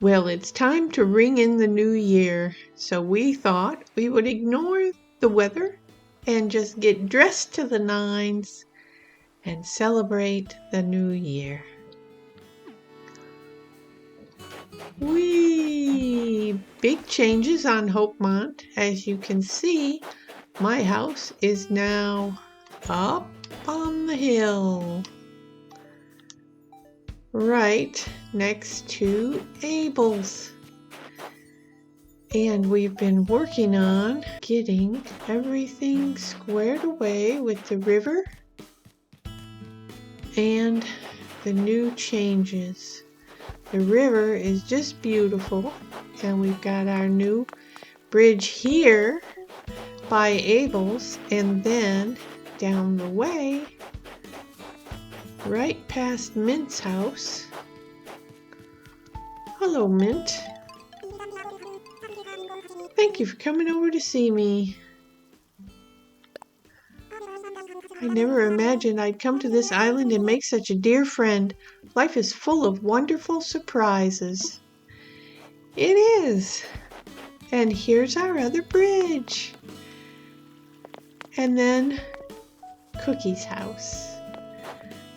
Well, it's time to ring in the new year, so we thought we would ignore the weather and just get dressed to the nines and celebrate the new year. Whee! Big changes on Hopemont. As you can see, my house is now up on the hill, right next to Abel's. And we've been working on getting everything squared away with the river and the new changes. The river is just beautiful, and we've got our new bridge here by Abel's, and then down the way, right past Mint's house. Hello, Mint. Thank you for coming over to see me. I never imagined I'd come to this island and make such a dear friend. Life is full of wonderful surprises. It is. And here's our other bridge. And then Cookie's house.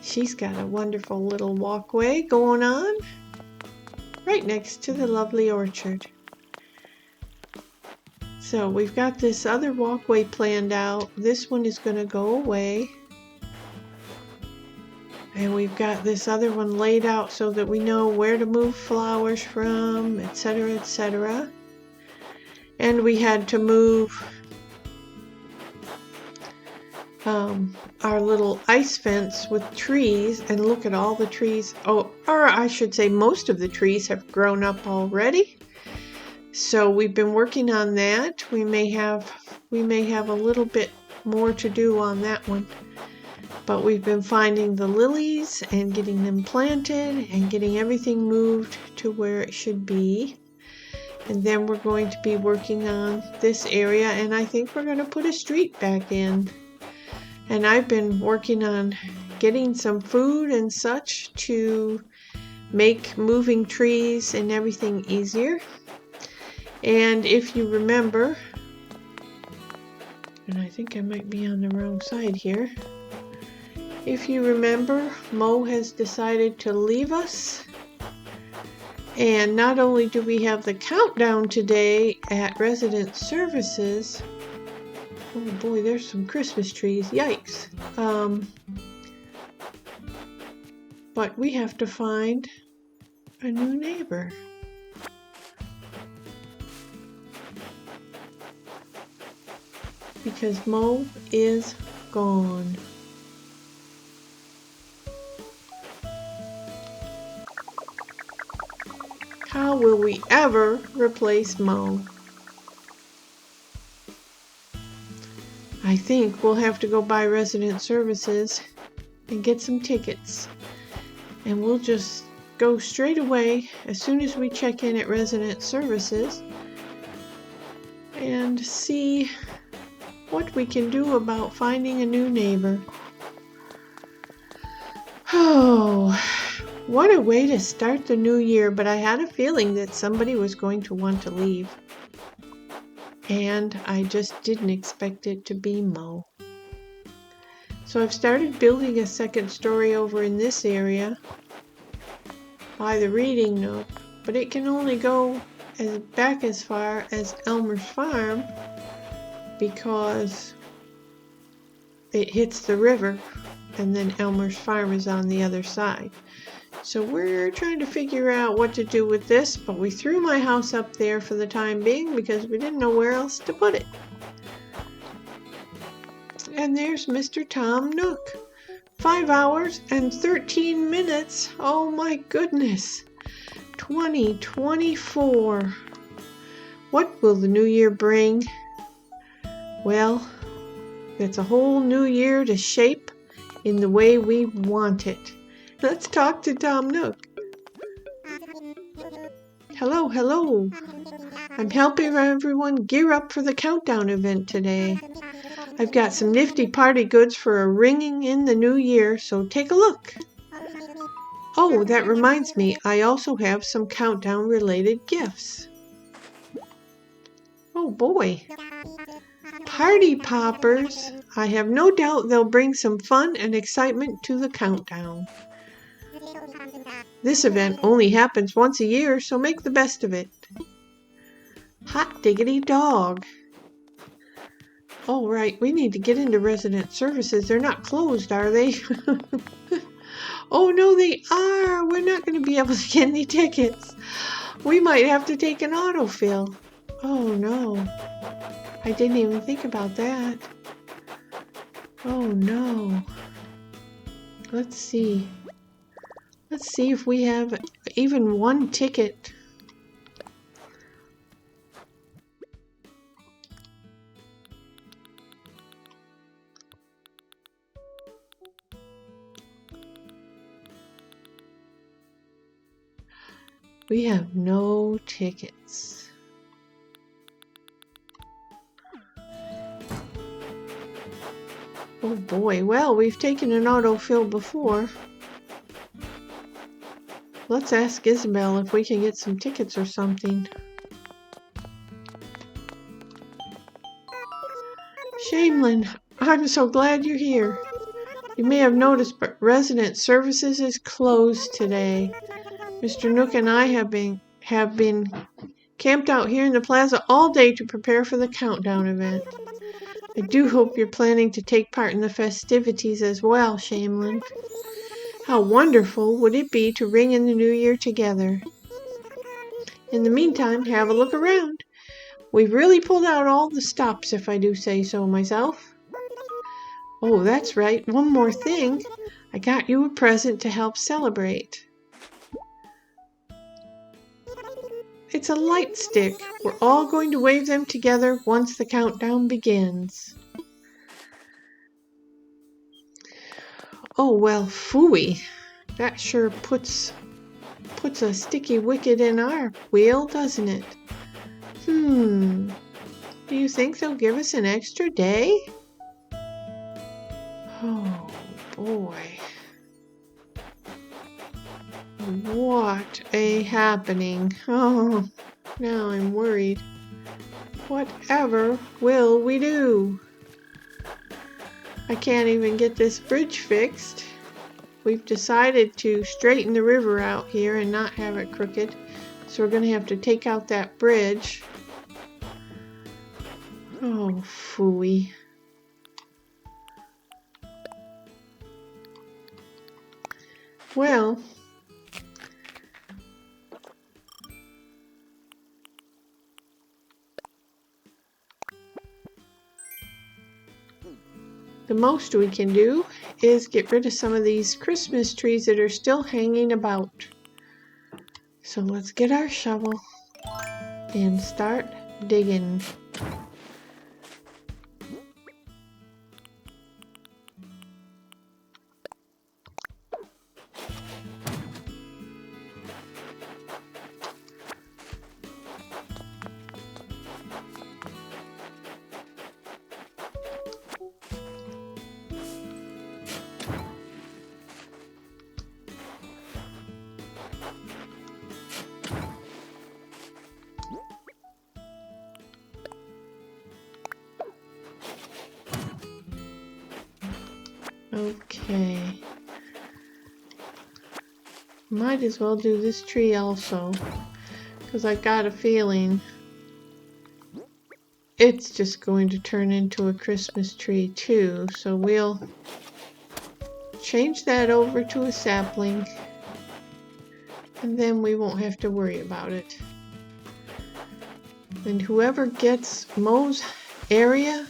She's got a wonderful little walkway going on right next to the lovely orchard. So we've got this other walkway planned out. This one is going to go away. And we've got this other one laid out so that we know where to move flowers from, etc., etc. And we had to move our little ice fence with trees, and look at all the trees. Oh, or I should say most of the trees have grown up already. So we've been working on that. We may have a little bit more to do on that one. But we've been finding the lilies and getting them planted and getting everything moved to where it should be. And then we're going to be working on this area, and I think we're going to put a street back in. And I've been working on getting some food and such to make moving trees and everything easier. And if you remember, and I think I might be on the wrong side here. If you remember, Mo has decided to leave us. And not only do we have the countdown today at Resident Services. Oh boy, there's some Christmas trees. Yikes. But we have to find a new neighbor. Because Mo is gone. How will we ever replace Mo? I think we'll have to go by Resident Services and get some tickets. And we'll just go straight away as soon as we check in at Resident Services and see what we can do about finding a new neighbor. Oh, what a way to start the new year, but I had a feeling that somebody was going to want to leave. And I just didn't expect it to be Mo. So I've started building a second story over in this area by the reading nook, but it can only go back as far as Elmer's Farm because it hits the river, and then Elmer's Farm is on the other side. So we're trying to figure out what to do with this, but we threw my house up there for the time being because we didn't know where else to put it. And there's Mr. Tom Nook. 5 hours and 13 minutes. Oh my goodness. 2024. What will the new year bring? Well, it's a whole new year to shape in the way we want it. Let's talk to Tom Nook. Hello, hello. I'm helping everyone gear up for the countdown event today. I've got some nifty party goods for a ringing in the new year, so take a look. Oh, that reminds me, I also have some countdown related gifts. Oh boy. Party poppers. I have no doubt they'll bring some fun and excitement to the countdown. This event only happens once a year, so make the best of it. Hot diggity dog. Oh, right, we need to get into resident services. They're not closed, are they? Oh, no, they are. We're not going to be able to get any tickets. We might have to take an autofill. Oh, no. I didn't even think about that. Oh, no. Let's see. Let's see if we have even one ticket. We have no tickets. Oh boy, well, we've taken an autofill before. Let's ask Isabel if we can get some tickets or something. Shamlyn, I'm so glad you're here. You may have noticed, but resident services is closed today. Mr. Nook and I have been camped out here in the plaza all day to prepare for the countdown event. I do hope you're planning to take part in the festivities as well, Shamlyn. How wonderful would it be to ring in the new year together? In the meantime, have a look around. We've really pulled out all the stops, if I do say so myself. Oh, that's right. One more thing. I got you a present to help celebrate. It's a light stick. We're all going to wave them together once the countdown begins. Oh, well, phooey. That sure puts a sticky wicket in our wheel, doesn't it? Do you think they'll give us an extra day? Oh, boy. What a happening. Oh, now I'm worried. Whatever will we do? I can't even get this bridge fixed. We've decided to straighten the river out here and not have it crooked. So we're going to have to take out that bridge. Oh, phooey. Well, the most we can do is get rid of some of these Christmas trees that are still hanging about. So let's get our shovel and start digging. Okay. Might as well do this tree also, because I got a feeling it's just going to turn into a Christmas tree too. So we'll change that over to a sapling, and then we won't have to worry about it. And whoever gets Mo's area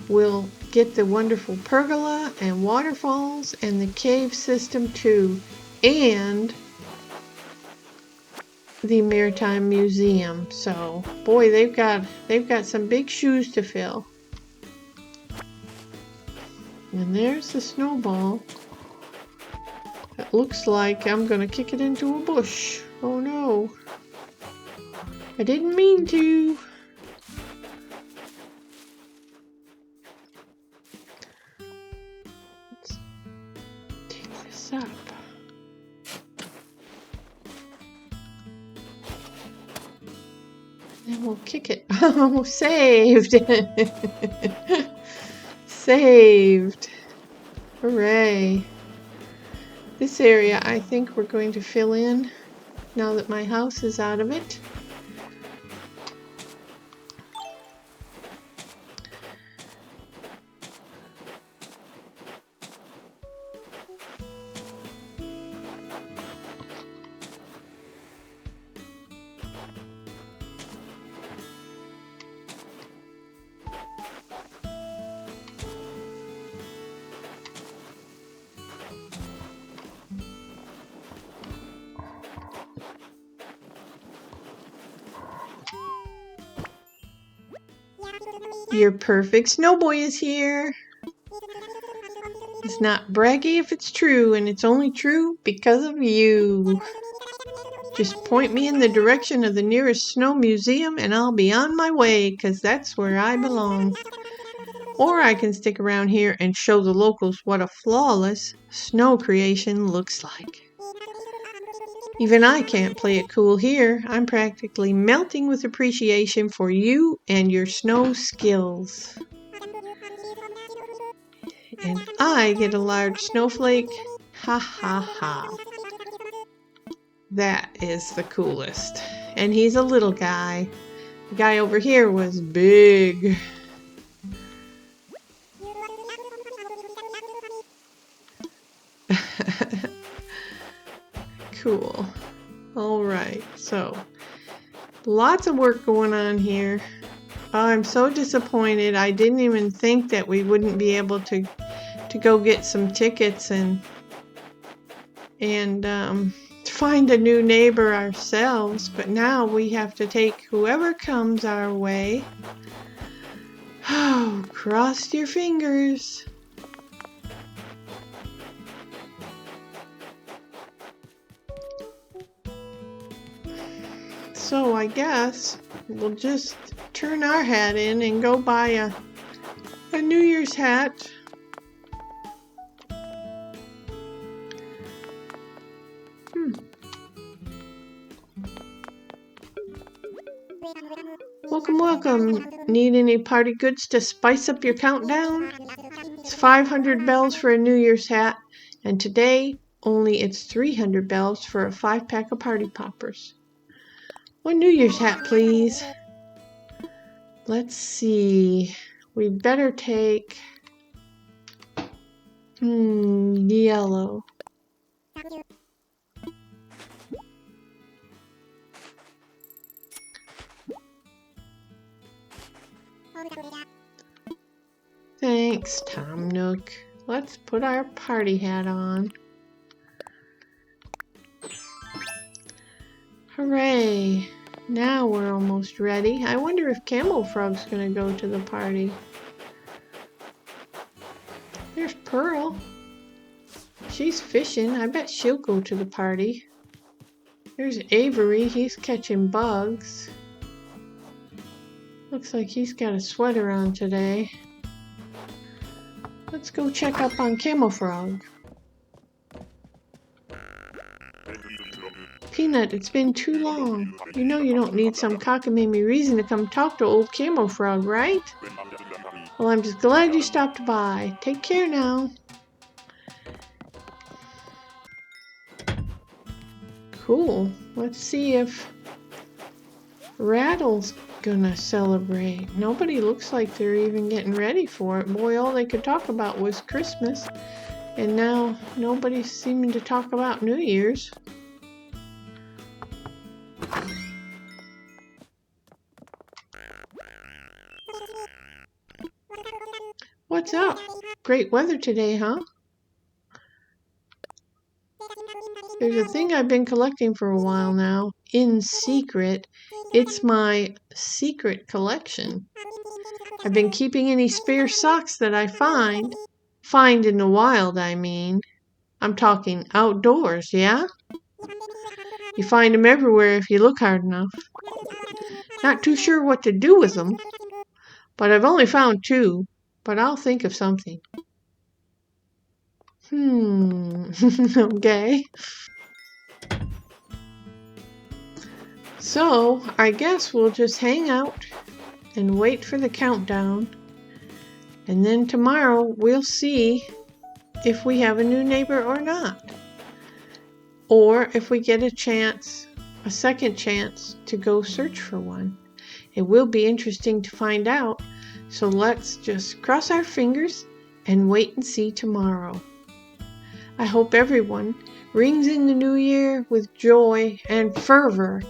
will get the wonderful pergola and waterfalls and the cave system too, and the Maritime Museum. So boy, they've got some big shoes to fill. And there's the snowball. It looks like I'm gonna kick it into a bush. Oh no, I didn't mean to. Let's take this up. And we'll kick it. Oh, saved! Saved! Hooray! This area I think we're going to fill in now that my house is out of it. Your perfect snow boy is here. It's not braggy if it's true, and it's only true because of you. Just point me in the direction of the nearest snow museum and I'll be on my way, 'cause that's where I belong. Or I can stick around here and show the locals what a flawless snow creation looks like. Even I can't play it cool here. I'm practically melting with appreciation for you and your snow skills. And I get a large snowflake. Ha ha ha. That is the coolest. And he's a little guy. The guy over here was big. Cool. Alright, so lots of work going on here. Oh, I'm so disappointed. I didn't even think that we wouldn't be able to go get some tickets and find a new neighbor ourselves, but now we have to take whoever comes our way. Oh, cross your fingers. So I guess we'll just turn our hat in and go buy a New Year's hat. Welcome, welcome. Need any party goods to spice up your countdown? It's 500 bells for a New Year's hat, and today only it's 300 bells for a 5-pack of party poppers. One New Year's hat, please. Let's see. We better take yellow. Thanks, Tom Nook. Let's put our party hat on. Hooray! Now we're almost ready. I wonder if Camel Frog's gonna go to the party. There's Pearl. She's fishing. I bet she'll go to the party. There's Avery. He's catching bugs. Looks like he's got a sweater on today. Let's go check up on Camel Frog. Peanut, it's been too long. You know you don't need some cockamamie reason to come talk to old Camel Frog, right? Well, I'm just glad you stopped by. Take care now. Cool. Let's see if Rattle's gonna celebrate. Nobody looks like they're even getting ready for it. Boy, all they could talk about was Christmas. And now nobody's seeming to talk about New Year's. What's up? Great weather today, huh? There's a thing I've been collecting for a while now, in secret. It's my secret collection. I've been keeping any spare socks that I find in the wild, I mean. I'm talking outdoors, yeah? You find them everywhere if you look hard enough. Not too sure what to do with them, but I've only found 2, but I'll think of something. Okay. So I guess we'll just hang out and wait for the countdown. And then tomorrow we'll see if we have a new neighbor or not. Or if we get a second chance to go search for one. It will be interesting to find out. So let's just cross our fingers and wait and see tomorrow. I hope everyone rings in the new year with joy and fervor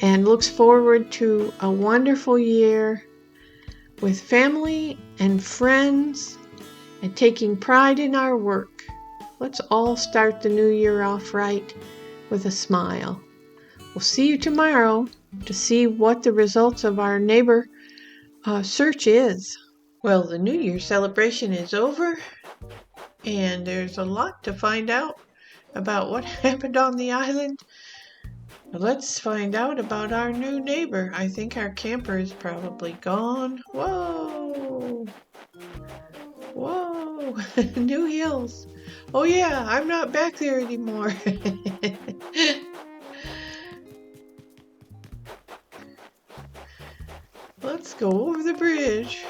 and looks forward to a wonderful year with family and friends and taking pride in our work. Let's all start the new year off right with a smile. We'll see you tomorrow to see what the results of our neighbor search is. Well, the New Year celebration is over, and there's a lot to find out about what happened on the island. Let's find out about our new neighbor. I think our camper is probably gone. Whoa! Whoa! New hills. Oh yeah, I'm not back there anymore. Let's go over the bridge.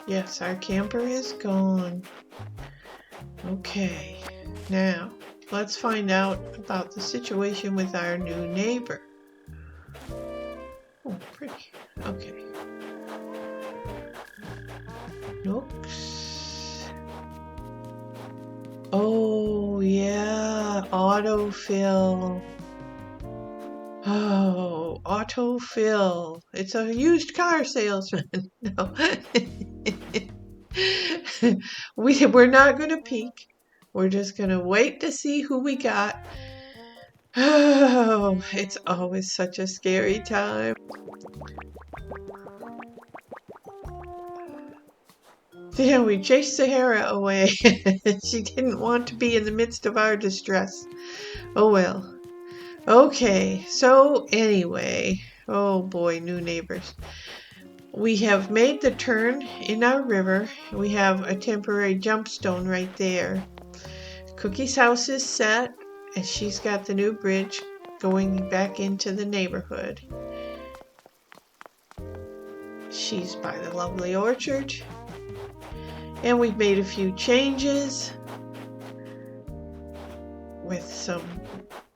Yes, our camper is gone. Okay, now let's find out about the situation with our new neighbor. Oh, pretty. Okay. Nooks. Oh, yeah, autofill. Oh, autofill. It's a used car salesman. No. We're not going to peek. We're just going to wait to see who we got. Oh, it's always such a scary time. Yeah, we chased Sahara away. She didn't want to be in the midst of our distress. Oh well. Okay, so anyway. Oh boy, new neighbors. We have made the turn in our river. We have a temporary jump stone right there. Cookie's house is set, and she's got the new bridge going back into the neighborhood. She's by the lovely orchard. And we've made a few changes with some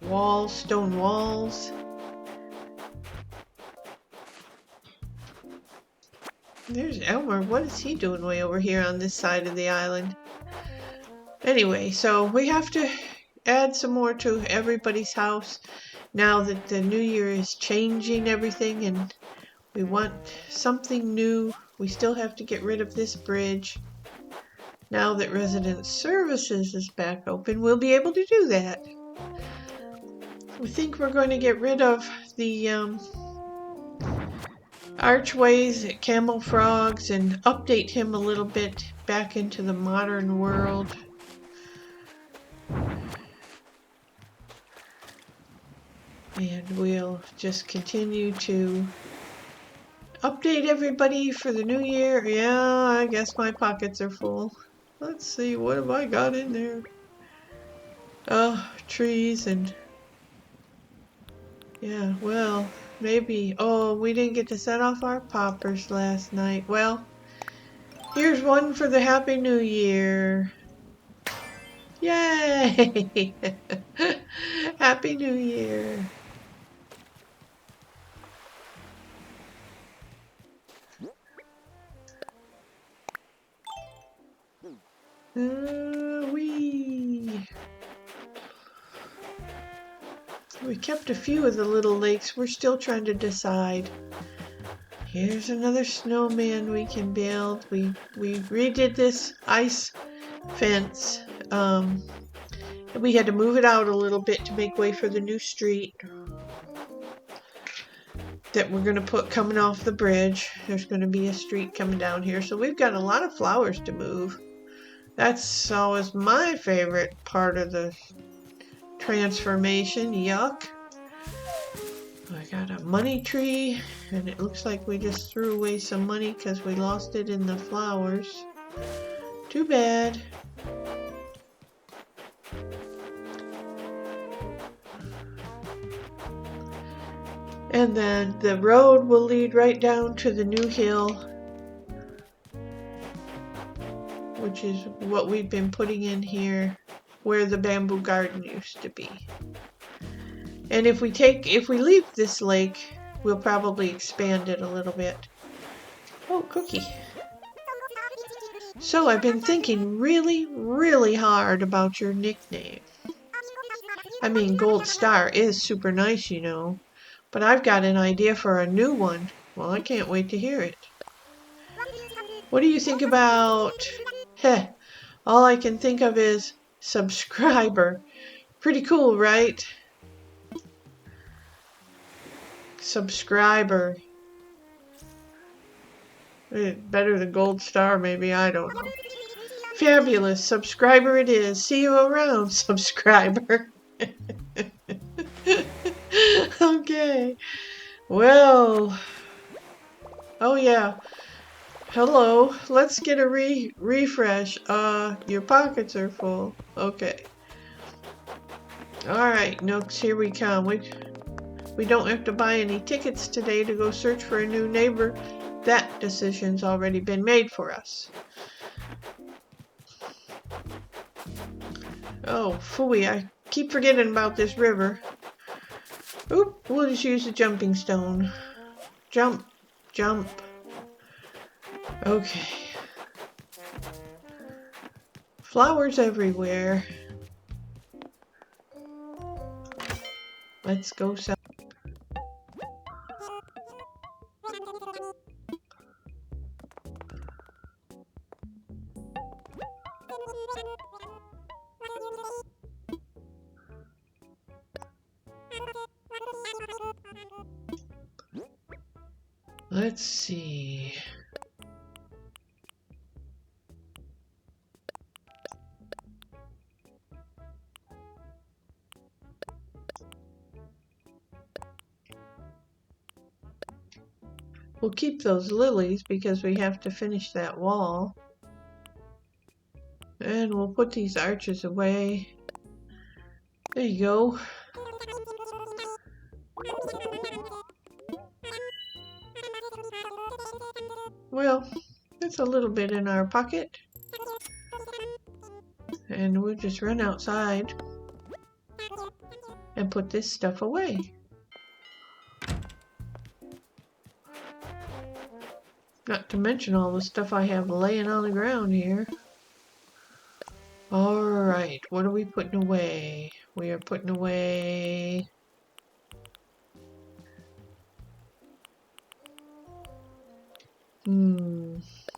walls, stone walls. There's Elmer. What is he doing way over here on this side of the island? Anyway, so we have to add some more to everybody's house now that the new year is changing everything and we want something new. We still have to get rid of this bridge. Now that resident services is back open, we'll be able to do that. We think we're going to get rid of the archways at Camel Frogs and update him a little bit back into the modern world. And we'll just continue to update everybody for the new year. Yeah, I guess my pockets are full. Let's see, what have I got in there? Oh, trees and... Yeah, well, maybe... Oh, we didn't get to set off our poppers last night. Well, here's one for the Happy New Year. Yay! Happy New Year. We kept a few of the little lakes. We're still trying to decide. Here's another snowman we can build. We redid this ice fence. We had to move it out a little bit to make way for the new street that we're going to put coming off the bridge. There's going to be a street coming down here. So we've got a lot of flowers to move. That's always my favorite part of the transformation. Yuck. I got a money tree, and it looks like we just threw away some money because we lost it in the flowers. Too bad. And then the road will lead right down to the new hill, which is what we've been putting in here, where the bamboo garden used to be. And if we leave this lake, we'll probably expand it a little bit. Oh, Cookie. So I've been thinking really, really hard about your nickname. I mean, Gold Star is super nice, you know, but I've got an idea for a new one. Well, I can't wait to hear it. What do you think about, all I can think of is subscriber. Pretty cool, right? Subscriber. Better than Gold Star, maybe, I don't know. Fabulous. Subscriber it is. See you around, subscriber. Okay. Well. Oh, yeah. Hello. Let's get a refresh. Your pockets are full. Okay. Alright, Nooks, here we come. We don't have to buy any tickets today to go search for a new neighbor. That decision's already been made for us. Oh, phooey, I keep forgetting about this river. Oop, we'll just use a jumping stone. Jump, jump. Okay. Flowers everywhere. Let's go south. Let's see. We'll keep those lilies because we have to finish that wall. And we'll put these arches away. There you go. Well, that's a little bit in our pocket. And we'll just run outside and put this stuff away. Not to mention all the stuff I have laying on the ground here. Alright, what are we putting away? We are putting away...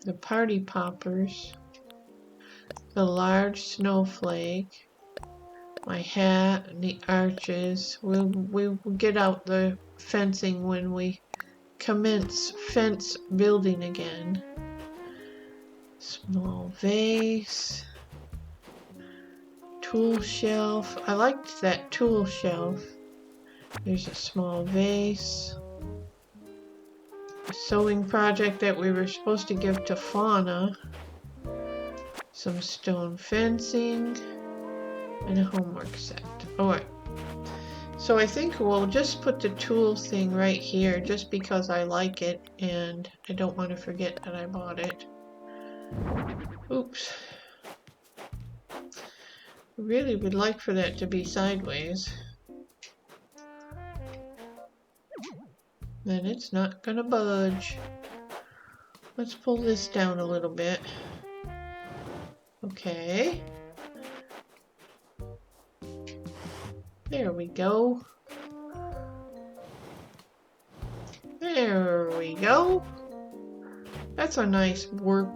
the party poppers, the large snowflake, my hat, and the arches. We'll get out the fencing when we commence fence building again. Small vase, tool shelf. I liked that tool shelf. There's a small vase. A sewing project that we were supposed to give to Fauna. Some stone fencing. And a homework set. Alright. So I think we'll just put the tool thing right here just because I like it and I don't want to forget that I bought it. Oops. Really would like for that to be sideways. Then it's not gonna budge. Let's pull this down a little bit. Okay. There we go. There we go. That's a nice work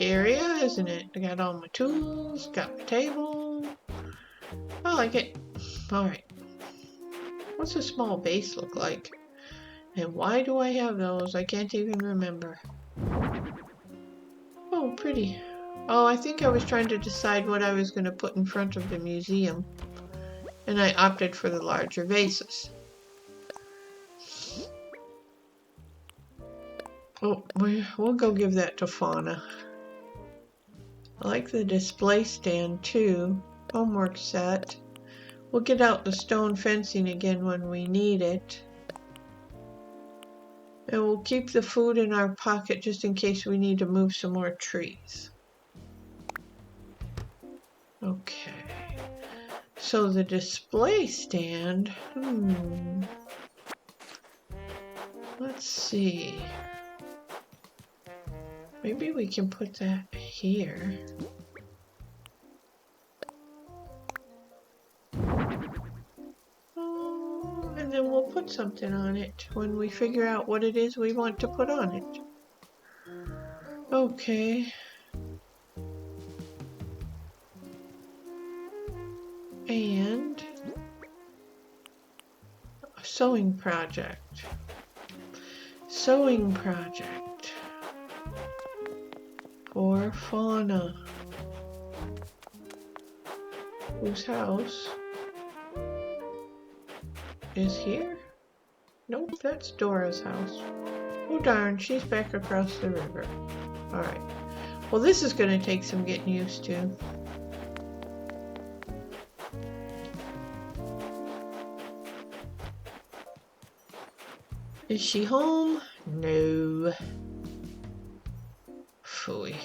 area, isn't it? I got all my tools, got my table. I like it. Alright. What's a small base look like? And why do I have those? I can't even remember. Oh, pretty. Oh, I think I was trying to decide what I was going to put in front of the museum. And I opted for the larger vases. Oh, we'll go give that to Fauna. I like the display stand too. Homework set. We'll get out the stone fencing again when we need it. And we'll keep the food in our pocket just in case we need to move some more trees. Okay. So the display stand, let's see. Maybe we can put that here. Oh, and then we'll put something on it when we figure out what it is we want to put on it. Okay. And a sewing project. Sewing project for Fauna. Whose house is here? Nope, that's Dora's house. Oh darn, she's back across the river. Alright. Well, this is going to take some getting used to. Is she home? No. Phooey.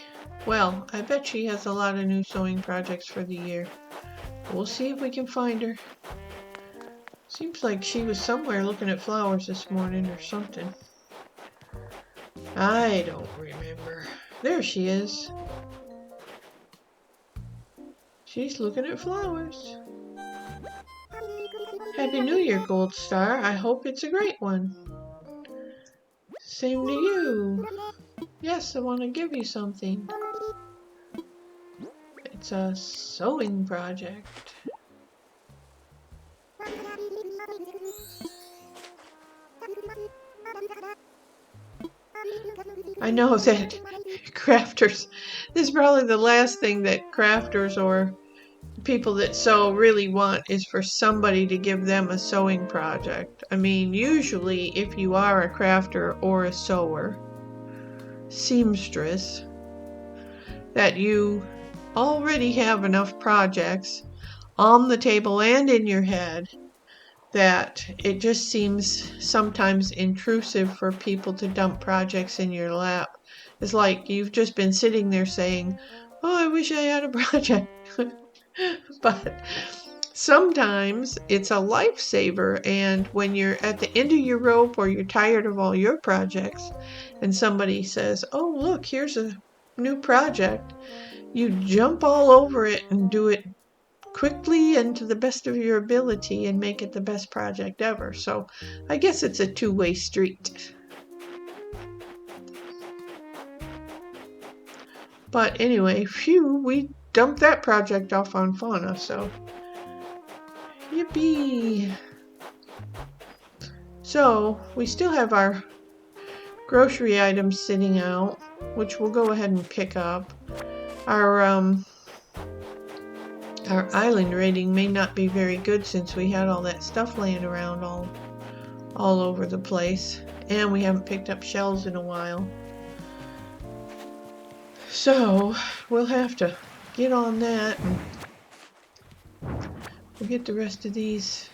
Well, I bet she has a lot of new sewing projects for the year. We'll see if we can find her. Seems like she was somewhere looking at flowers this morning or something. I don't remember. There she is. She's looking at flowers. Happy New Year, Gold Star. I hope it's a great one. Same to you. Yes, I want to give you something. It's a sewing project. I know that crafters, this is probably the last thing that crafters or people that sew really want is for somebody to give them a sewing project. I mean, usually if you are a crafter or a sewer, seamstress, that you already have enough projects on the table and in your head that it just seems sometimes intrusive for people to dump projects in your lap. It's like you've just been sitting there saying, oh, I wish I had a project. But sometimes it's a lifesaver, and when you're at the end of your rope or you're tired of all your projects and somebody says, oh, look, here's a new project, you jump all over it and do it quickly and to the best of your ability and make it the best project ever. So I guess it's a two-way street. But anyway, phew, we dumped that project off on Fauna, so yippee. So we still have our grocery items sitting out, which we'll go ahead and pick up. Our island rating may not be very good since we had all that stuff laying around all over the place, and we haven't picked up shells in a while. So we'll have to get on that, and we'll get the rest of these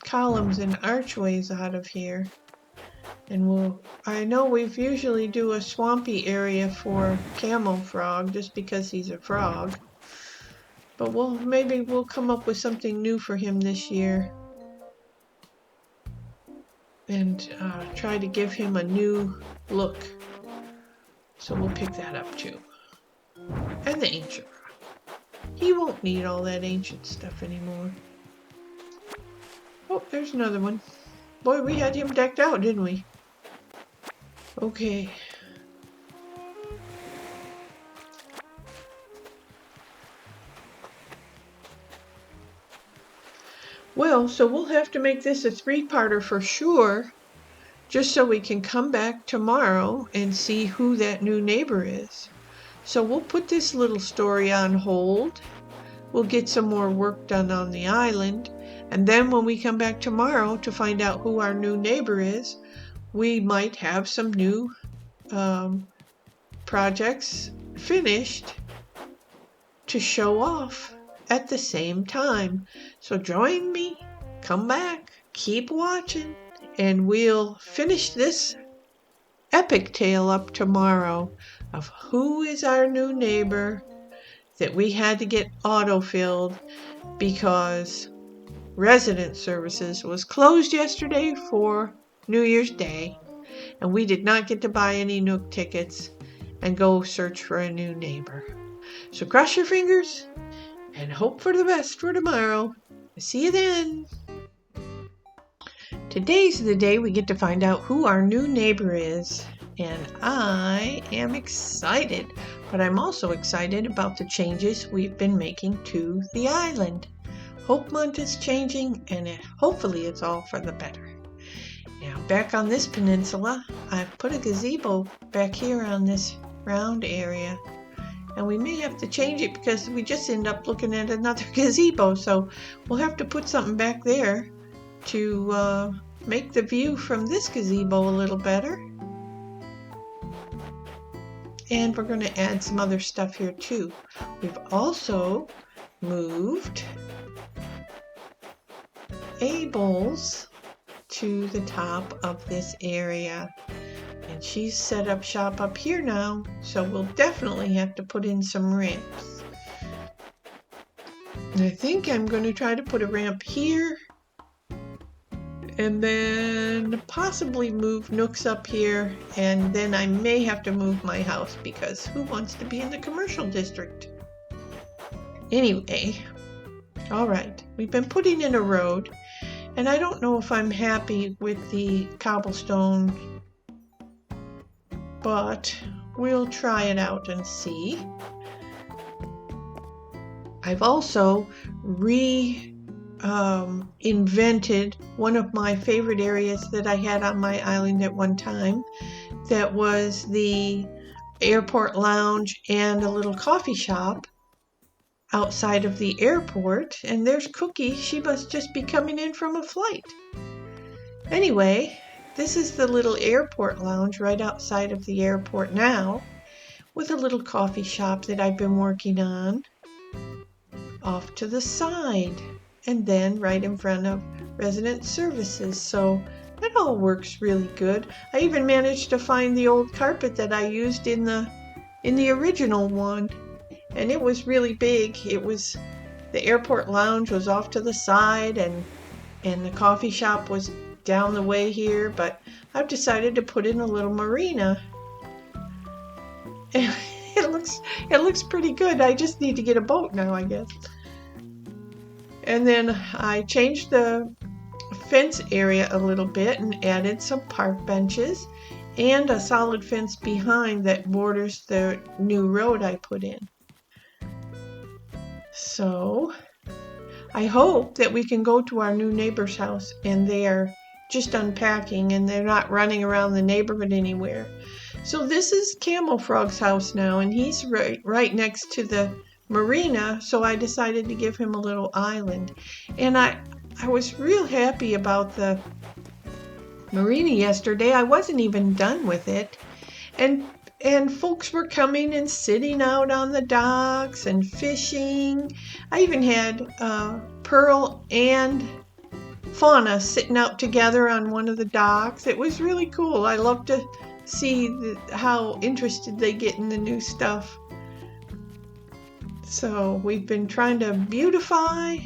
columns and archways out of here. And I know we've usually do a swampy area for Camel Frog just because he's a frog. But maybe we'll come up with something new for him this year. And try to give him a new look. So we'll pick that up too. And the ancient rock. He won't need all that ancient stuff anymore. Oh, there's another one. Boy, we had him decked out, didn't we? Okay. Well, so we'll have to make this a three-parter for sure, just so we can come back tomorrow and see who that new neighbor is. So we'll put this little story on hold. We'll get some more work done on the island, and then when we come back tomorrow to find out who our new neighbor is, we might have some new projects finished to show off at the same time. So join me, come back, keep watching, and we'll finish this epic tale up tomorrow of who is our new neighbor that we had to get autofilled because resident services was closed yesterday for New Year's Day, and we did not get to buy any Nook tickets and go search for a new neighbor. So cross your fingers and hope for the best for tomorrow. See you then. Today's the day we get to find out who our new neighbor is, and I am excited, but I'm also excited about the changes we've been making to the island. Hopemont is changing, and hopefully it's all for the better. Now, back on this peninsula, I've put a gazebo back here on this round area, and we may have to change it because we just end up looking at another gazebo, so we'll have to put something back there to make the view from this gazebo a little better. And we're going to add some other stuff here too. We've also moved Abel's to the top of this area, and she's set up shop up here now, so we'll definitely have to put in some ramps. And I think I'm going to try to put a ramp here, and then possibly move Nooks up here, and then I may have to move my house because who wants to be in the commercial district? Anyway, all right, we've been putting in a road, and I don't know if I'm happy with the cobblestone, but we'll try it out and see. I've also invented one of my favorite areas that I had on my island at one time. That was the airport lounge and a little coffee shop outside of the airport, and there's Cookie. She must just be coming in from a flight. Anyway, this is the little airport lounge right outside of the airport now, with a little coffee shop that I've been working on off to the side, and then right in front of resident services. So that all works really good. I even managed to find the old carpet that I used in the original one, and it was really big. It was, the airport lounge was off to the side, and the coffee shop was down the way here, but I've decided to put in a little marina. And it looks pretty good. I just need to get a boat now, I guess. And then I changed the fence area a little bit and added some park benches and a solid fence behind that borders the new road I put in. So I hope that we can go to our new neighbor's house and they are just unpacking and they're not running around the neighborhood anywhere. So this is Camel Frog's house now, and he's right next to the marina, so I decided to give him a little island. And I was real happy about the marina yesterday. I wasn't even done with it, and folks were coming and sitting out on the docks and fishing. I even had Pearl and Fauna sitting out together on one of the docks. It was really cool. I love to see how interested they get in the new stuff. So we've been trying to beautify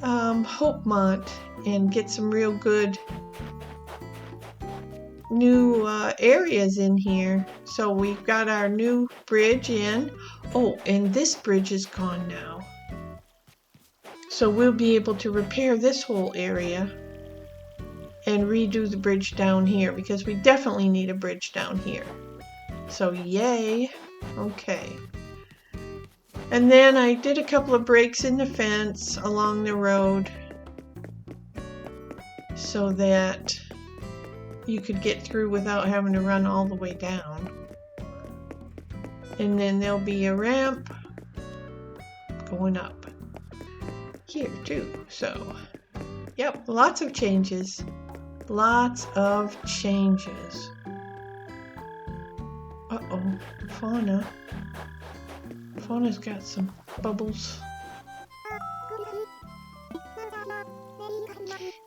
Hopemont and get some real good new areas in here. So we've got our new bridge in. Oh, and this bridge is gone now. So we'll be able to repair this whole area and redo the bridge down here, because we definitely need a bridge down here. So yay. Okay. And then I did a couple of breaks in the fence along the road so that you could get through without having to run all the way down. And then there'll be a ramp going up here too. So, yep, lots of changes. Lots of changes. Uh-oh, Fauna. Fauna's got some bubbles.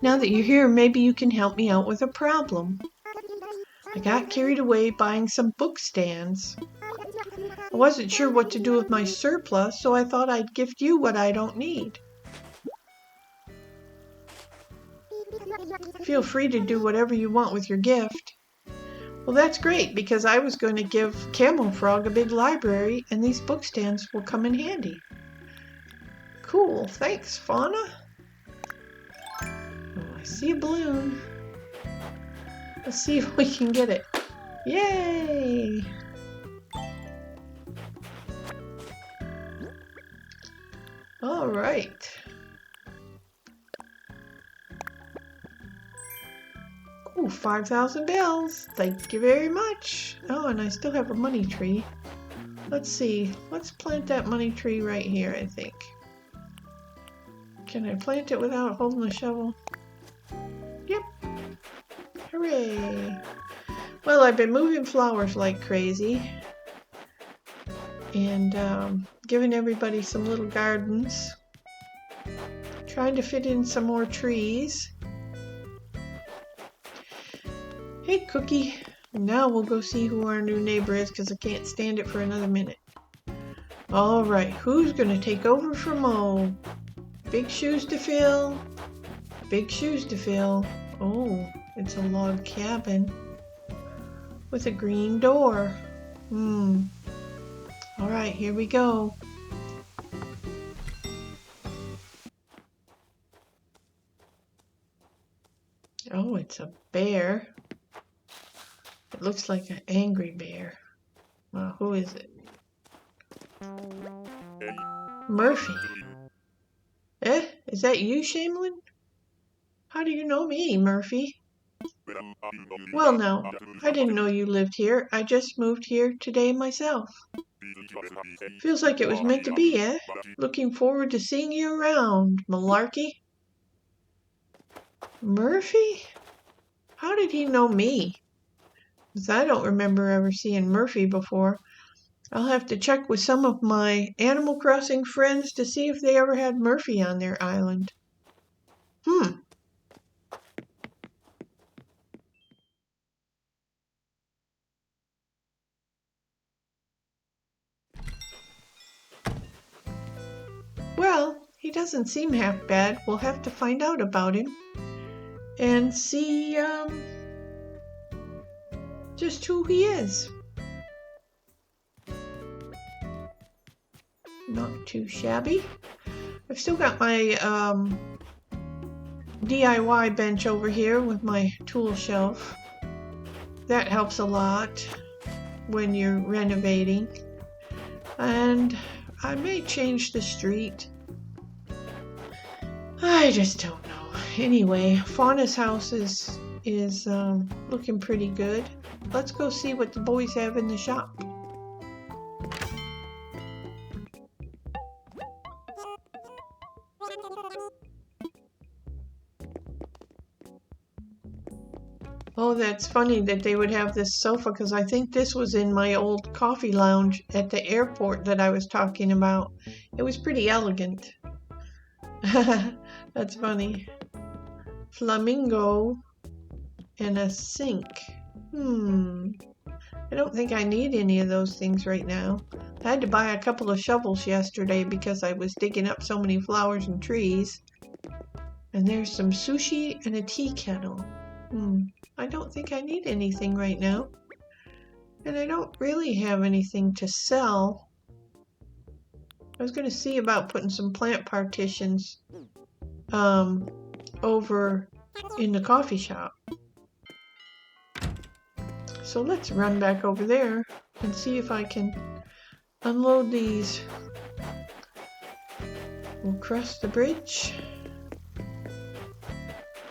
Now that you're here, maybe you can help me out with a problem. I got carried away buying some book stands. I wasn't sure what to do with my surplus, so I thought I'd gift you what I don't need. Feel free to do whatever you want with your gift. Well, that's great, because I was going to give Camel Frog a big library, and these book stands will come in handy. Cool, thanks, Fauna. Oh, I see a balloon. Let's see if we can get it. Yay! All right. Ooh, 5,000 bells. Thank you very much. Oh, and I still have a money tree. Let's see. Let's plant that money tree right here, I think. Can I plant it without holding the shovel? Yep. Hooray. Well, I've been moving flowers like crazy. And giving everybody some little gardens. Trying to fit in some more trees. Hey, Cookie. Now we'll go see who our new neighbor is, because I can't stand it for another minute. All right, who's going to take over for Mo? Big shoes to fill. Big shoes to fill. Oh, it's a log cabin with a green door. All right, here we go. Oh, it's a bear. It looks like an angry bear. Well, who is it? Murphy. Eh? Is that you, Shamlyn? How do you know me, Murphy? Well, no. I didn't know you lived here. I just moved here today myself. Feels like it was meant to be, eh? Looking forward to seeing you around, Malarkey. Murphy? How did he know me? Because I don't remember ever seeing Murphy before. I'll have to check with some of my Animal Crossing friends to see if they ever had Murphy on their island. Well, he doesn't seem half bad. We'll have to find out about him and see just who he is. Not too shabby. I've still got my DIY bench over here with my tool shelf. That helps a lot when you're renovating. And I may change the street. I just don't know. Anyway, Fauna's house is looking pretty good. Let's go see what the boys have in the shop. Oh, that's funny that they would have this sofa, because I think this was in my old coffee lounge at the airport that I was talking about. It was pretty elegant. That's funny. Flamingo and a sink. I don't think I need any of those things right now. I had to buy a couple of shovels yesterday because I was digging up so many flowers and trees. And there's some sushi and a tea kettle. I don't think I need anything right now. And I don't really have anything to sell. I was going to see about putting some plant partitions over in the coffee shop. So let's run back over there and see if I can unload these. We'll cross the bridge.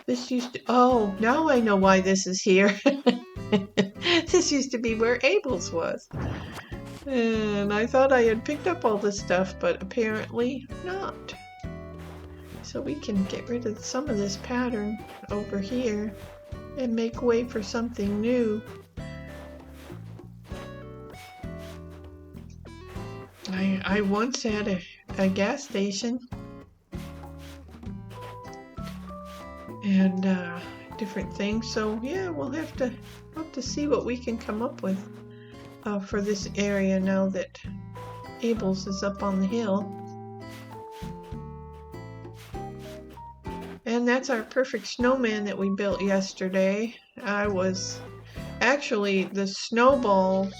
This used to, oh, now I know why this is here. This used to be where Abel's was. And I thought I had picked up all this stuff, but apparently not. So we can get rid of some of this pattern over here and make way for something new. I once had a gas station. And and different things. So yeah, we'll have to see what we can come up with for this area now that Abel's is up on the hill. And that's our perfect snowman that we built yesterday. Actually, the snowballs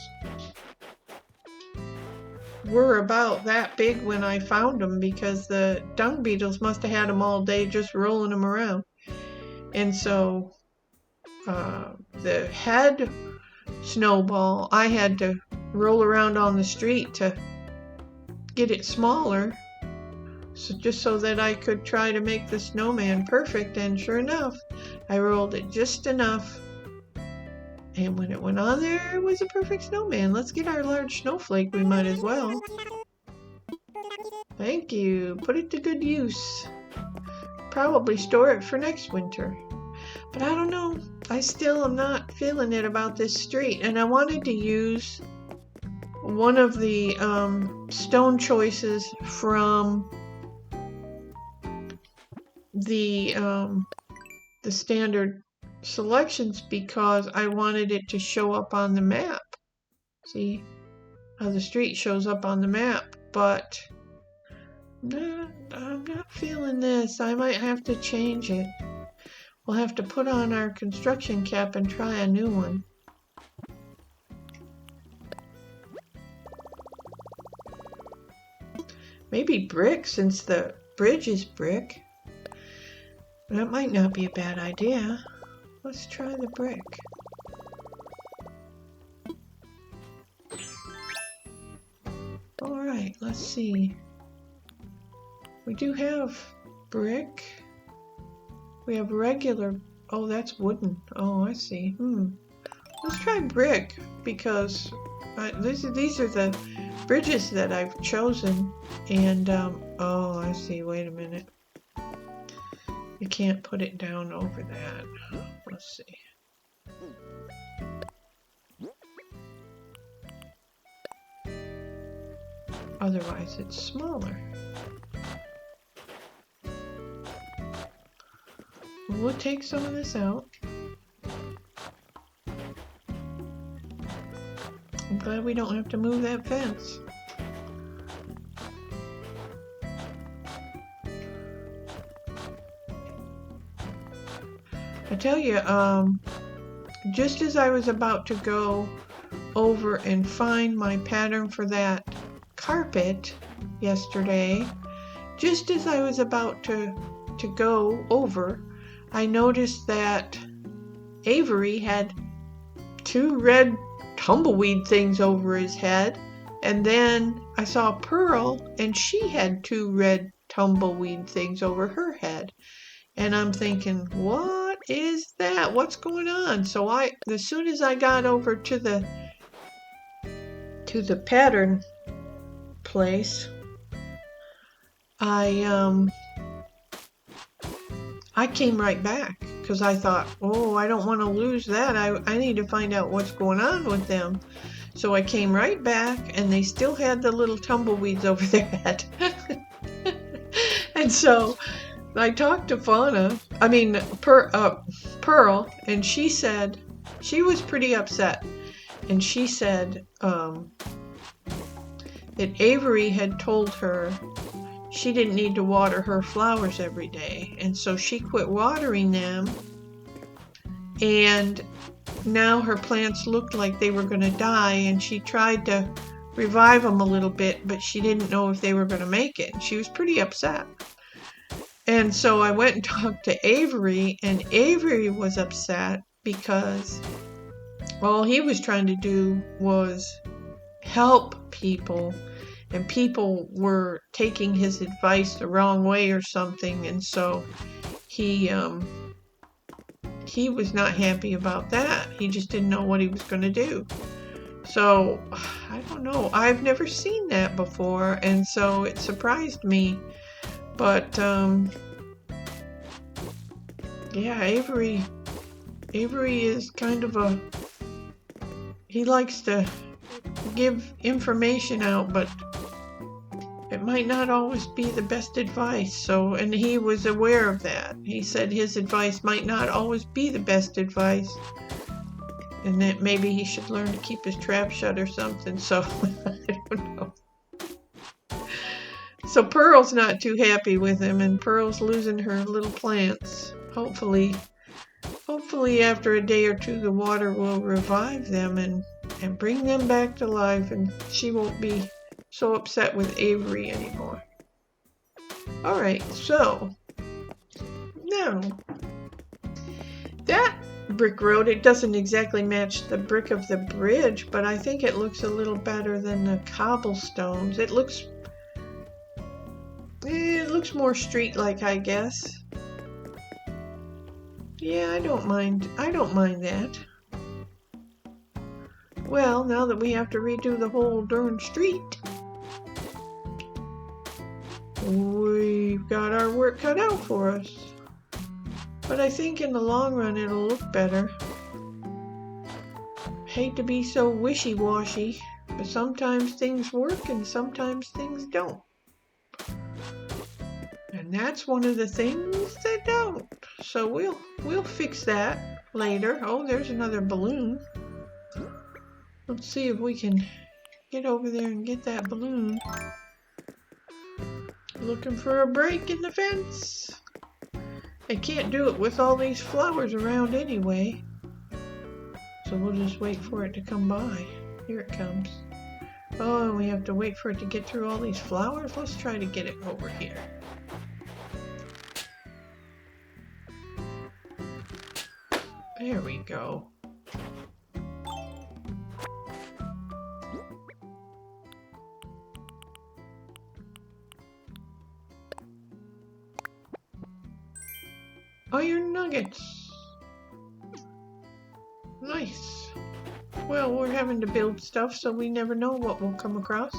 were about that big when I found them, because the dung beetles must have had them all day just rolling them around. And so the head snowball, I had to roll around on the street to get it smaller, just so that I could try to make the snowman perfect. And sure enough, I rolled it just enough, and when it went on there, it was a perfect snowman. Let's get our large snowflake. We might as well. Thank you. Put it to good use. Probably store it for next winter. But I don't know. I still am not feeling it about this street, and I wanted to use one of the stone choices from the standard selections, because I wanted it to show up on the map. See how the street shows up on the map, but I'm not feeling this. I might have to change it. We'll have to put on our construction cap and try a new one. Maybe brick, since the bridge is brick. That might not be a bad idea. Let's try the brick. Alright, let's see. We do have brick. We have regular. Oh, that's wooden. Oh, I see. Let's try brick, because these are the bridges that I've chosen. And, oh, I see. Wait a minute. You can't put it down over that. Let's see. Otherwise, it's smaller. We'll take some of this out. I'm glad we don't have to move that fence. I tell you, just as I was about to go over and find my pattern for that carpet yesterday, just as I was about to go over, I noticed that Avery had 2 red tumbleweed things over his head, and then I saw Pearl, and she had 2 red tumbleweed things over her head. And I'm thinking, what is that? What's going on? So as soon as I got over to the pattern place, I came right back, because I thought, oh, I don't want to lose that. I need to find out what's going on with them. So I came right back, and they still had the little tumbleweeds over their head. And so I talked to Pearl, and she said she was pretty upset. And she said that Avery had told her she didn't need to water her flowers every day. And so she quit watering them. And now her plants looked like they were going to die. And she tried to revive them a little bit, but she didn't know if they were going to make it. She was pretty upset. And so I went and talked to Avery, and Avery was upset because all he was trying to do was help people, and people were taking his advice the wrong way or something, and so he was not happy about that. He just didn't know what he was going to do. So, I don't know. I've never seen that before, and so it surprised me. But, yeah, Avery is kind of he likes to give information out, but it might not always be the best advice. So, and he was aware of that. He said his advice might not always be the best advice, and that maybe he should learn to keep his trap shut or something. So, I don't know. So Pearl's not too happy with him, and Pearl's losing her little plants. Hopefully after a day or two, the water will revive them and bring them back to life, and she won't be so upset with Avery anymore. All right, so now that brick road, it doesn't exactly match the brick of the bridge, but I think it looks a little better than the cobblestones. It looks more street-like, I guess. Yeah, I don't mind that. Well, now that we have to redo the whole darn street, we've got our work cut out for us. But I think in the long run it'll look better. Hate to be so wishy-washy, but sometimes things work and sometimes things don't. And that's one of the things that don't. So we'll fix that later. Oh, there's another balloon. Let's see if we can get over there and get that balloon. Looking for a break in the fence. I can't do it with all these flowers around anyway. So we'll just wait for it to come by. Here it comes. Oh, and we have to wait for it to get through all these flowers. Let's try to get it over here. There we go. Iron nuggets. Nice. Well, we're having to build stuff, so we never know what we'll come across.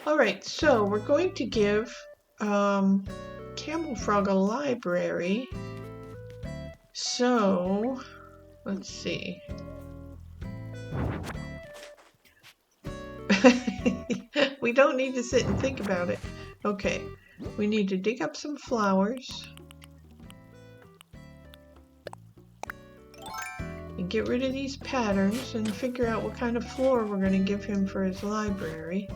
Alright, so we're going to give Camel Frog a library. So, let's see. We don't need to sit and think about it. Okay, we need to dig up some flowers. And get rid of these patterns and figure out what kind of floor we're going to give him for his library.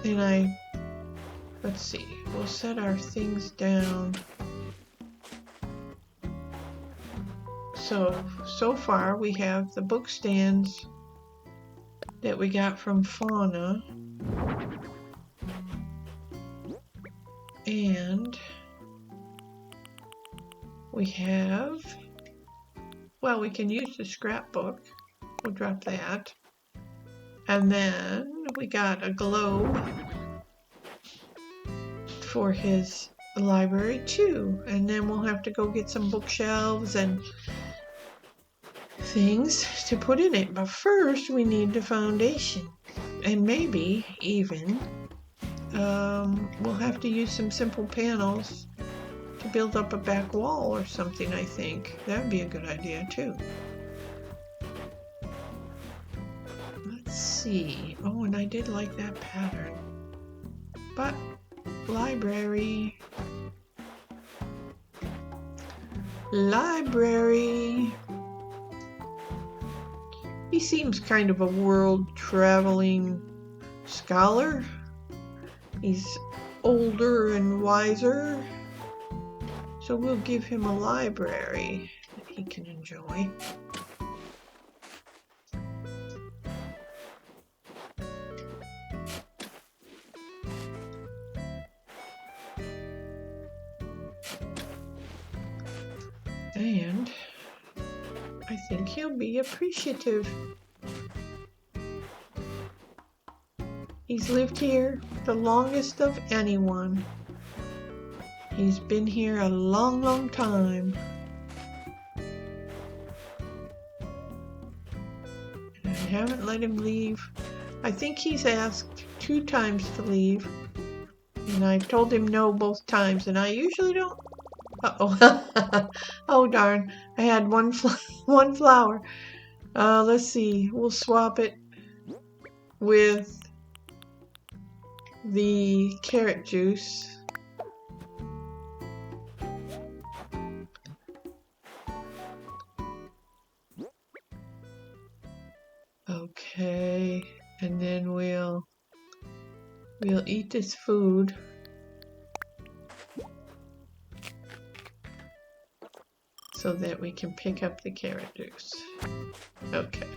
And let's see, we'll set our things down. So far we have the book stands that we got from Fauna. And we have, well, we can use the scrapbook. We'll drop that. And then we got a globe for his library too. And then we'll have to go get some bookshelves and things to put in it. But first we need the foundation. And maybe even we'll have to use some simple panels to build up a back wall or something, I think. That'd be a good idea too. Let's see. Oh, and I did like that pattern. But library. He seems kind of a world-traveling scholar. He's older and wiser. So we'll give him a library that he can enjoy. And I think he'll be appreciative. He's lived here the longest of anyone. He's been here a long, long time. And I haven't let him leave. I think he's asked 2 times to leave. And I've told him no both times, and I usually don't. Uh-oh. Oh, darn. I had one flower. Let's see. We'll swap it. with the carrot juice. Okay, and then we'll eat this food. So that we can pick up the carrot juice. Okay.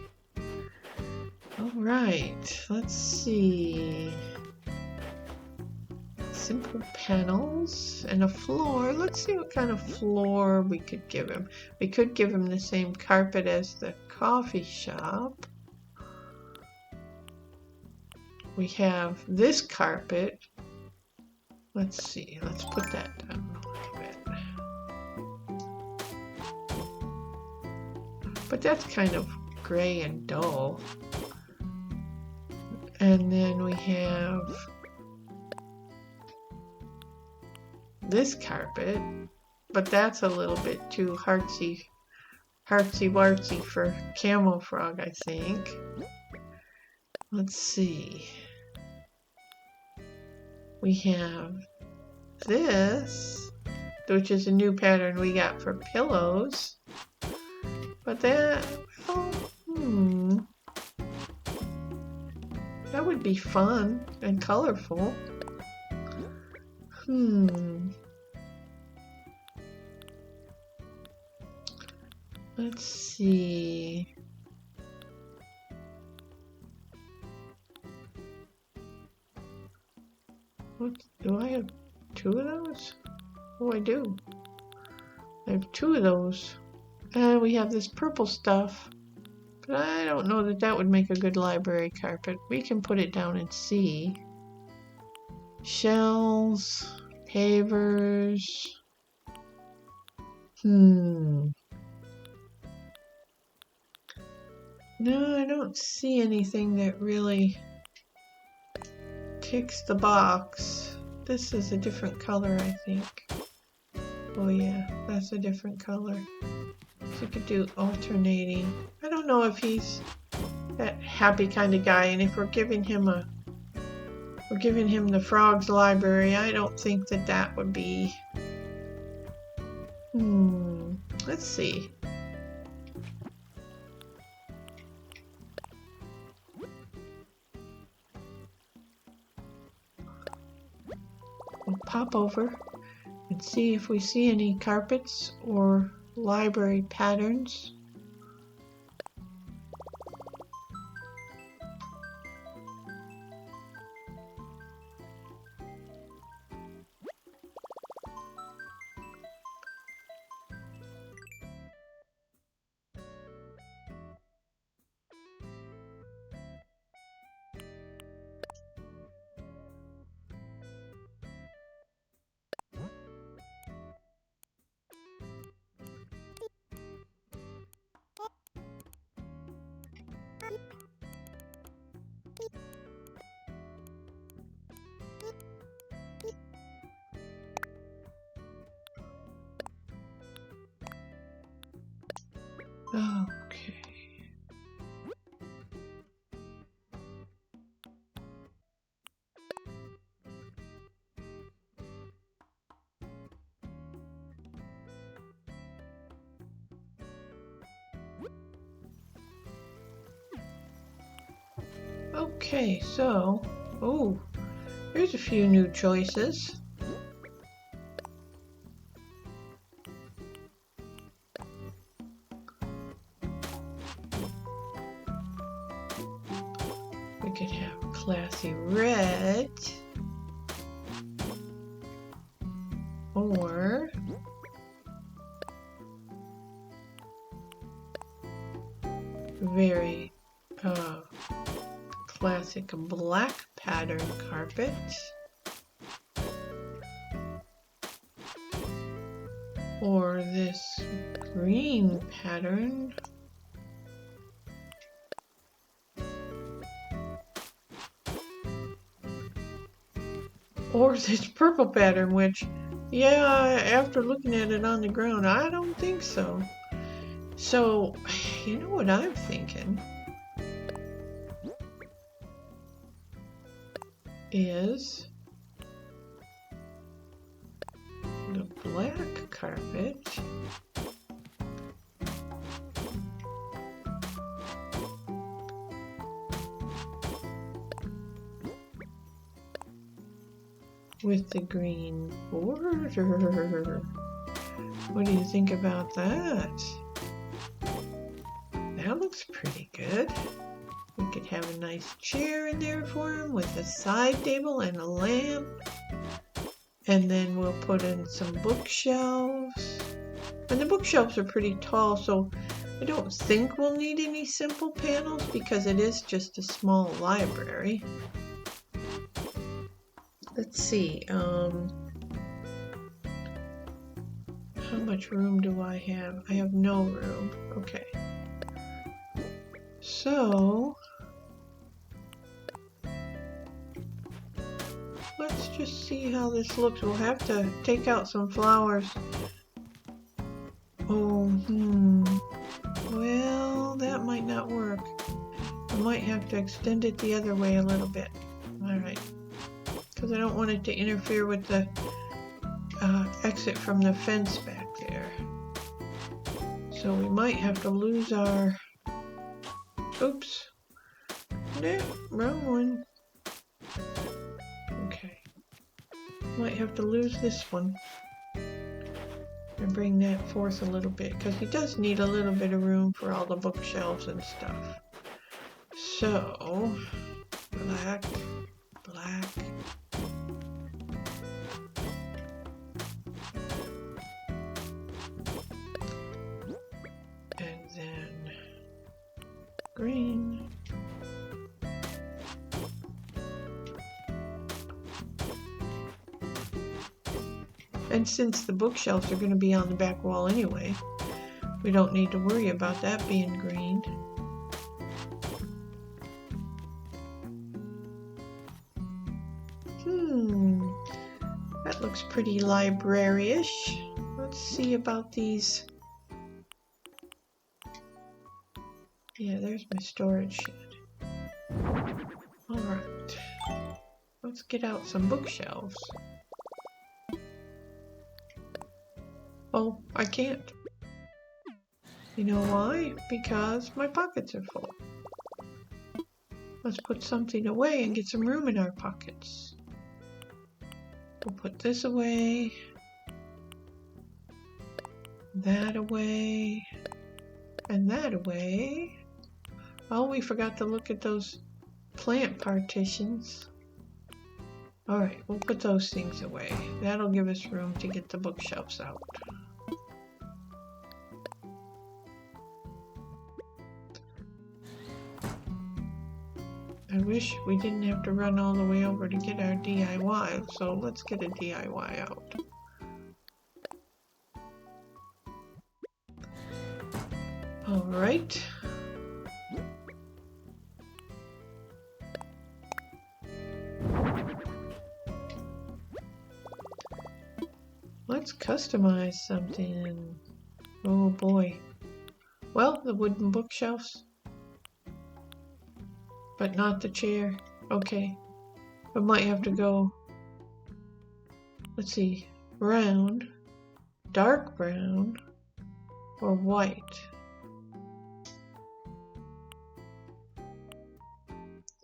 All right, let's see. Simple panels and a floor. Let's see what kind of floor we could give him. We could give him the same carpet as the coffee shop. We have this carpet. Let's see, let's put that down a little bit. But that's kind of gray and dull. And then we have this carpet, but that's a little bit too artsy-wartsy for Camo Frog, I think. Let's see. We have this, which is a new pattern we got for pillows. But that, well, that would be fun and colorful. Let's see. What, do I have 2 of those? Oh, I do. I have 2 of those. And we have this purple stuff. But I don't know that that would make a good library carpet. We can put it down and see. Shells, pavers. No, I don't see anything that really ticks the box. This is a different color, I think. Oh yeah, that's a different color. So we could do alternating. I don't know if he's that happy kind of guy, and if we're giving him the Frog's Library, I don't think that that would be. Let's see. We'll pop over and see if we see any carpets or library patterns. Okay. Okay, so, here's a few new choices. We could have classy red, or very classic black pattern carpet, or this green pattern, or this purple pattern, which, yeah, after looking at it on the ground, I don't think so. So, you know what I'm thinking? is the black carpet. With the green border. What do you think about that? That looks pretty good. We could have a nice chair in there for him with a side table and a lamp. And then we'll put in some bookshelves. And the bookshelves are pretty tall, so I don't think we'll need any simple panels because it is just a small library. Let's see, how much room do I have? I have no room. Okay. So, let's just see how this looks. We'll have to take out some flowers. Oh, well, that might not work. I might have to extend it the other way a little bit. All right. Because I don't want it to interfere with the exit from the fence back there. So we might have to lose our... Oops. No, wrong one. Okay. Might have to lose this one. And bring that forth a little bit. Because he does need a little bit of room for all the bookshelves and stuff. So... Black. Black. Green. And since the bookshelves are going to be on the back wall anyway, we don't need to worry about that being green. That looks pretty library-ish. Let's see about these. Yeah, there's my storage shed. Alright. Let's get out some bookshelves. Oh, I can't. You know why? Because my pockets are full. Let's put something away and get some room in our pockets. We'll put this away. That away. And that away. Oh, we forgot to look at those plant partitions. Alright, we'll put those things away. That'll give us room to get the bookshelves out. I wish we didn't have to run all the way over to get our DIY, so let's get a DIY out. Alright. Let's customize something. Oh boy. Well, the wooden bookshelves. But not the chair. Okay. We might have to go, let's see, brown, dark brown, or white.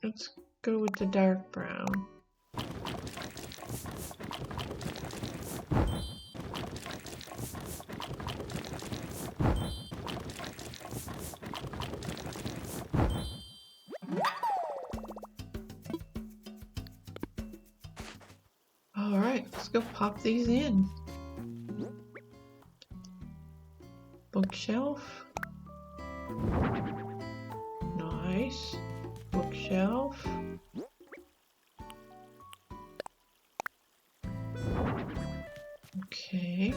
Let's go with the dark brown. Alright, let's go pop these in. Bookshelf. Nice. Bookshelf. Okay.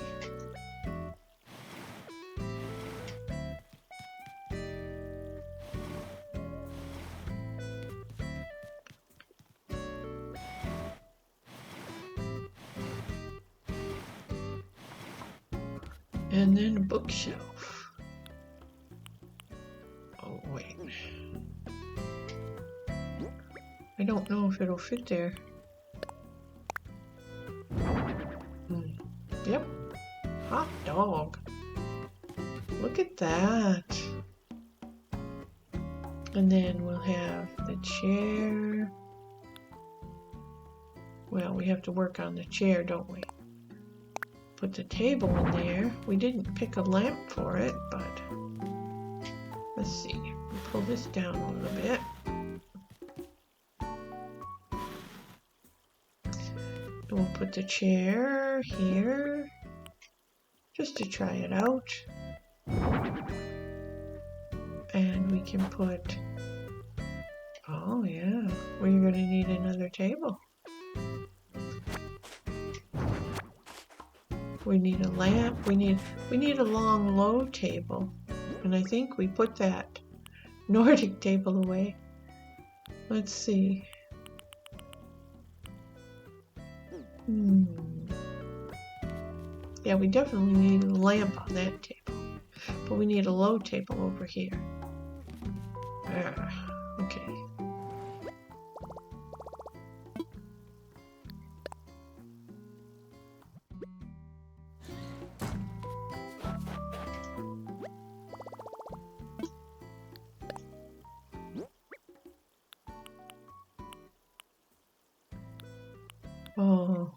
And then a bookshelf. Oh, wait. I don't know if it'll fit there. dog. Look at that. And then we'll have the chair. Well, we have to work on the chair, don't we? Put the table in there. We didn't pick a lamp for it, but let's see. We'll pull this down a little bit. And we'll put the chair here just to try it out. And we can put, oh yeah, we're going to need another table. We need a lamp. We need a long, low table. And I think we put that Nordic table away. Let's see. Yeah, we definitely need a lamp on that table. But we need a low table over here. Okay. Oh,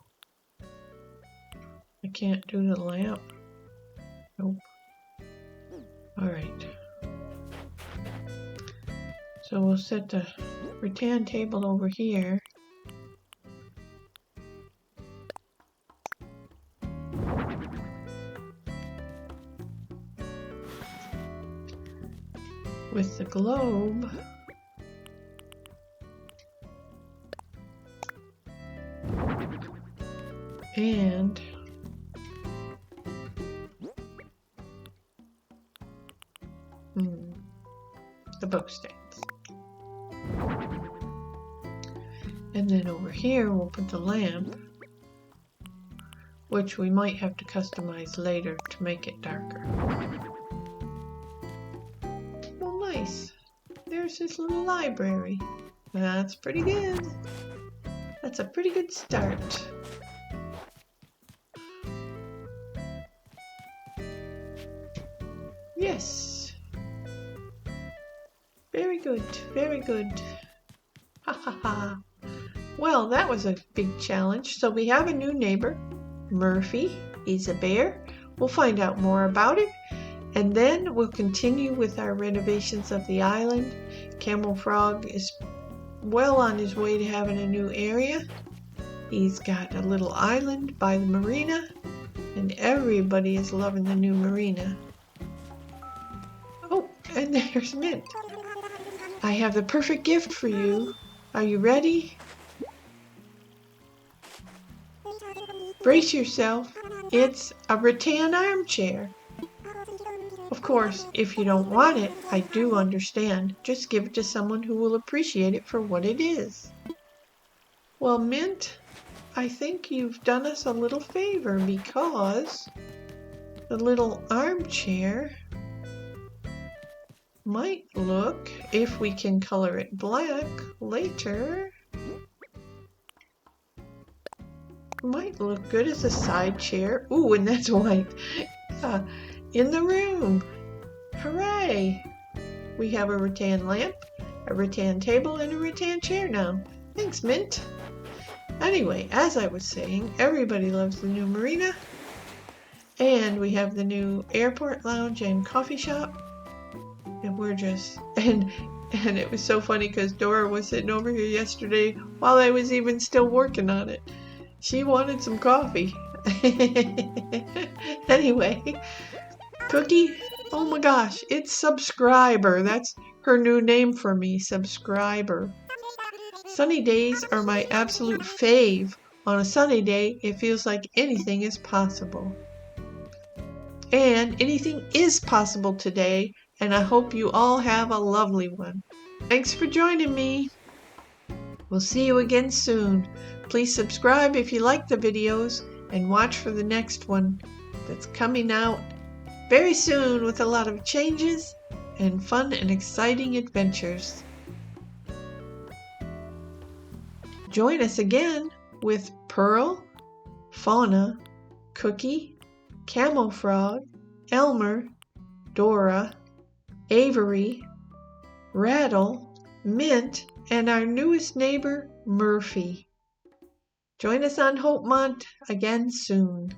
I can't do the lamp. Nope. All right. So we'll set the rattan table over here. With the globe. And the book stands. And then over here we'll put the lamp, which we might have to customize later to make it darker. Well, nice. There's this little library. That's pretty good. That's a pretty good start. Yes. Very good, very good. Ha ha ha. Well, that was a big challenge. So we have a new neighbor, Murphy. He's a bear. We'll find out more about it. And then we'll continue with our renovations of the island. Camel Frog is well on his way to having a new area. He's got a little island by the marina, and everybody is loving the new marina. Oh, and there's Mint. I have the perfect gift for you. Are you ready? Brace yourself. It's a rattan armchair. Of course, if you don't want it, I do understand. Just give it to someone who will appreciate it for what it is. Well, Mint, I think you've done us a little favor because the little armchair might look, if we can color it black later, might look good as a side chair. Ooh, and that's white. In the room. Hooray! We have a rattan lamp, a rattan table, and a rattan chair now. Thanks, Mint. Anyway, as I was saying, everybody loves the new marina. And we have the new airport lounge and coffee shop. And we're just, and it was so funny because Dora was sitting over here yesterday while I was even still working on it. She wanted some coffee. Anyway, Cookie, oh my gosh, it's Subscriber. That's her new name for me, Subscriber. Sunny days are my absolute fave. On a sunny day, it feels like anything is possible. And anything is possible today, and I hope you all have a lovely one. Thanks for joining me. We'll see you again soon. Please subscribe if you like the videos and watch for the next one that's coming out very soon with a lot of changes and fun and exciting adventures. Join us again with Pearl, Fauna, Cookie, Camel Frog, Elmer, Dora, Avery, Rattle, Mint, and our newest neighbor, Murphy. Join us on Hopemont again soon.